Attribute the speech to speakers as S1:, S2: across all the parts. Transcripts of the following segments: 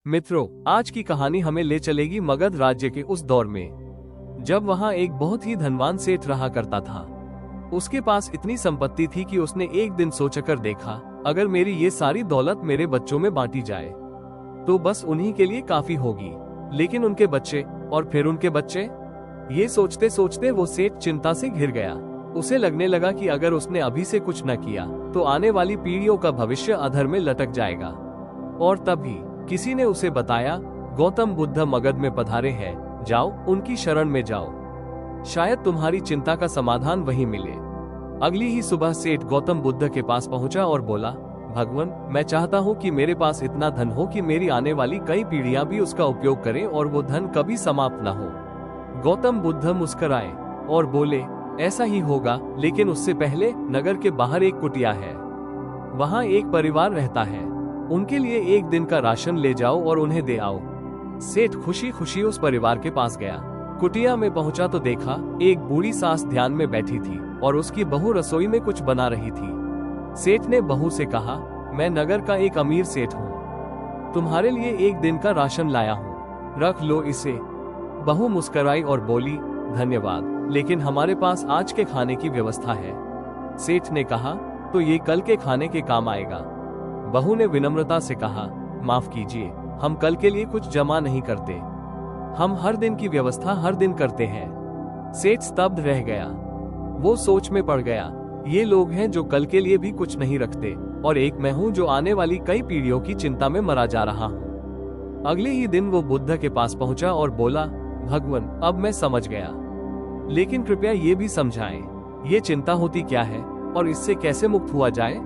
S1: मित्रों, आज की कहानी हमें ले चलेगी मगध राज्य के उस दौर में जब वहाँ एक बहुत ही धनवान सेठ रहा करता था। उसके पास इतनी संपत्ति थी कि उसने एक दिन सोचकर देखा, अगर मेरी ये सारी दौलत मेरे बच्चों में बांटी जाए तो बस उन्हीं के लिए काफी होगी। लेकिन उनके बच्चे और फिर उनके बच्चे, ये सोचते सोचते वो सेठ चिंता से घिर गया। उसे लगने लगा कि अगर उसने अभी से कुछ न किया तो आने वाली पीढ़ियों का भविष्य अधर में लटक जाएगा। और तभी किसी ने उसे बताया, गौतम बुद्ध मगध में पधारे हैं, जाओ उनकी शरण में जाओ, शायद तुम्हारी चिंता का समाधान वहीं मिले। अगली ही सुबह सेठ गौतम बुद्ध के पास पहुंचा और बोला, भगवान, मैं चाहता हूं कि मेरे पास इतना धन हो कि मेरी आने वाली कई पीढ़ियां भी उसका उपयोग करें और वो धन कभी समाप्त न हो। गौतम बुद्ध मुस्कुराए और बोले, ऐसा ही होगा, लेकिन उससे पहले नगर के बाहर एक कुटिया है, वहाँ एक परिवार रहता है, उनके लिए एक दिन का राशन ले जाओ और उन्हें दे आओ। सेठ खुशी खुशी उस परिवार के पास गया। कुटिया में पहुंचा तो देखा एक बूढ़ी सास ध्यान में बैठी थी और उसकी बहू रसोई में कुछ बना रही थी। सेठ ने बहू से कहा, मैं नगर का एक अमीर सेठ हूँ, तुम्हारे लिए एक दिन का राशन लाया हूँ, रख लो इसे। बहू मुस्कुराई और बोली, धन्यवाद, लेकिन हमारे पास आज के खाने की व्यवस्था है। सेठ ने कहा, तो ये कल के खाने के काम आएगा। बहू ने विनम्रता से कहा, माफ कीजिए, हम कल के लिए कुछ जमा नहीं करते, हम हर दिन की व्यवस्था हर दिन करते हैं। सेठ स्तब्ध रह गया। वो सोच में पड़ गया, ये लोग हैं जो कल के लिए भी कुछ नहीं रखते और एक मैं हूँ जो आने वाली कई पीढ़ियों की चिंता में मरा जा रहा हूँ। अगले ही दिन वो बुद्ध के पास पहुंचा और बोला, भगवान, अब मैं समझ गया, लेकिन कृपया ये भी समझाएं, ये चिंता होती क्या है और इससे कैसे मुक्त हुआ जाए।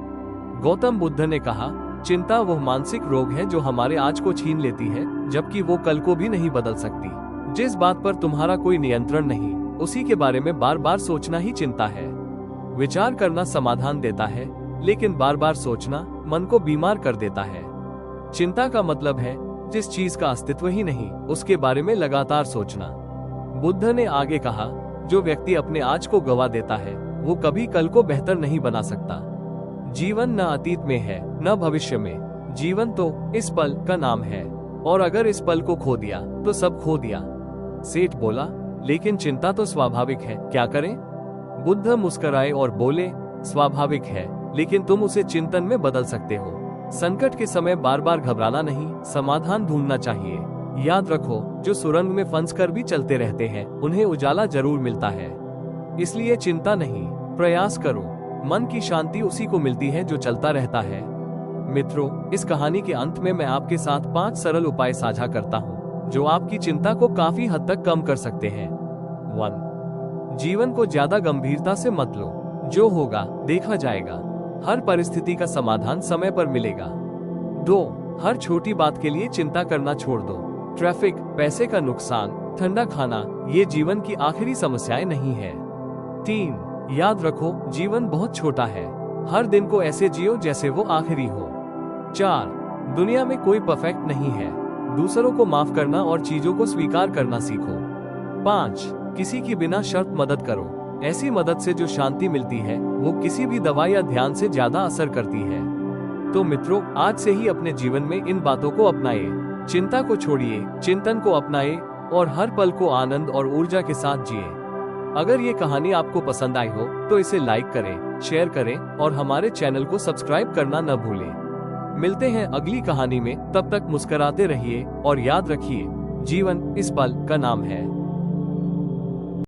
S1: गौतम बुद्ध ने कहा, चिंता वो मानसिक रोग है जो हमारे आज को छीन लेती है, जबकि वो कल को भी नहीं बदल सकती। जिस बात पर तुम्हारा कोई नियंत्रण नहीं, उसी के बारे में बार बार सोचना ही चिंता है। विचार करना समाधान देता है, लेकिन बार बार सोचना मन को बीमार कर देता है। चिंता का मतलब है जिस चीज का अस्तित्व ही नहीं, उसके बारे में लगातार सोचना। बुद्ध ने आगे कहा, जो व्यक्ति अपने आज को गवा देता है वो कभी कल को बेहतर नहीं बना सकता। जीवन न अतीत में है न भविष्य में, जीवन तो इस पल का नाम है, और अगर इस पल को खो दिया तो सब खो दिया। सेठ बोला, लेकिन चिंता तो स्वाभाविक है, क्या करें। बुद्ध मुस्कुराए और बोले, स्वाभाविक है, लेकिन तुम उसे चिंतन में बदल सकते हो। संकट के समय बार बार घबराना नहीं, समाधान ढूंढना चाहिए। याद रखो, जो सुरंग में फंस कर भी चलते रहते हैं उन्हें उजाला जरूर मिलता है। इसलिए चिंता नहीं, प्रयास करो। मन की शांति उसी को मिलती है जो चलता रहता है। मित्रों, इस कहानी के अंत में मैं आपके साथ 5 सरल उपाय साझा करता हूँ जो आपकी चिंता को काफी हद तक कम कर सकते हैं। 1. जीवन को ज्यादा गंभीरता से मत लो, जो होगा देखा जाएगा। हर परिस्थिति का समाधान समय पर मिलेगा। 2. हर छोटी बात के लिए चिंता करना छोड़ दो। ट्रैफिक, पैसे का नुकसान, ठंडा खाना, ये जीवन की आखिरी समस्याएं नहीं है। 3. याद रखो, जीवन बहुत छोटा है, हर दिन को ऐसे जियो जैसे वो आखिरी हो। 4. दुनिया में कोई परफेक्ट नहीं है, दूसरों को माफ करना और चीजों को स्वीकार करना सीखो। 5. किसी की बिना शर्त मदद करो, ऐसी मदद से जो शांति मिलती है वो किसी भी दवा या ध्यान से ज्यादा असर करती है। तो मित्रों, आज से ही अपने जीवन में इन बातों को अपनाइए। चिंता को छोड़िए, चिंतन को अपनाइए और हर पल को आनंद और ऊर्जा के साथ जिए। अगर ये कहानी आपको पसंद आई हो तो इसे लाइक करें, शेयर करें और हमारे चैनल को सब्सक्राइब करना न भूलें। मिलते हैं अगली कहानी में, तब तक मुस्कुराते रहिए और याद रखिए, जीवन इस पल का नाम है।